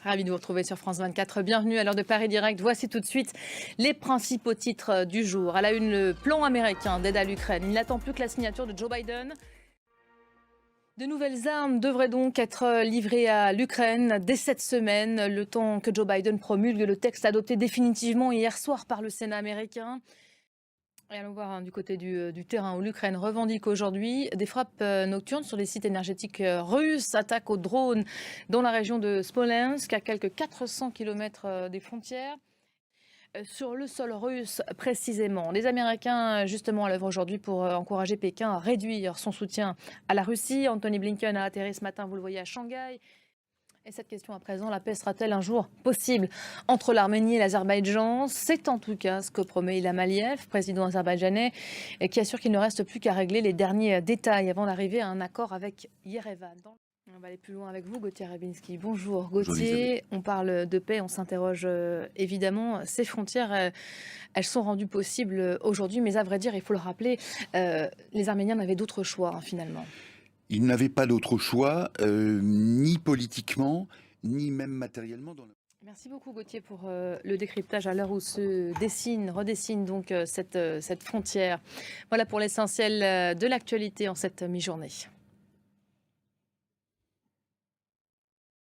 Ravi de vous retrouver sur France 24. Bienvenue à l'heure de Paris Direct. Voici tout de suite les principaux titres du jour. À la une, le plan américain d'aide à l'Ukraine. Il n'attend plus que la signature de Joe Biden. De nouvelles armes devraient donc être livrées à l'Ukraine dès cette semaine, le temps que Joe Biden promulgue le texte adopté définitivement hier soir par le Sénat américain. Et allons voir du côté du terrain où l'Ukraine revendique aujourd'hui des frappes nocturnes sur les sites énergétiques russes, attaques aux drones dans la région de Smolensk, à quelques 400 km des frontières. Sur le sol russe précisément. Les Américains, justement, à l'œuvre aujourd'hui pour encourager Pékin à réduire son soutien à la Russie. Anthony Blinken a atterri ce matin, vous le voyez, à Shanghai. Et cette question à présent, la paix sera-t-elle un jour possible entre l'Arménie et l'Azerbaïdjan? C'est en tout cas ce que promet Ilham Aliyev, président azerbaïdjanais, qui assure qu'il ne reste plus qu'à régler les derniers détails avant d'arriver à un accord avec Yerevan. On va aller plus loin avec vous, Gauthier Rabinski. Bonjour Gauthier, on parle de paix, on s'interroge évidemment. Ces frontières, elles sont rendues possibles aujourd'hui, mais à vrai dire, il faut le rappeler, les Arméniens n'avaient d'autre choix finalement. Ils n'avaient pas d'autre choix, ni politiquement, ni même matériellement. Merci beaucoup Gauthier pour le décryptage à l'heure où se redessine donc cette frontière. Voilà pour l'essentiel de l'actualité en cette mi-journée.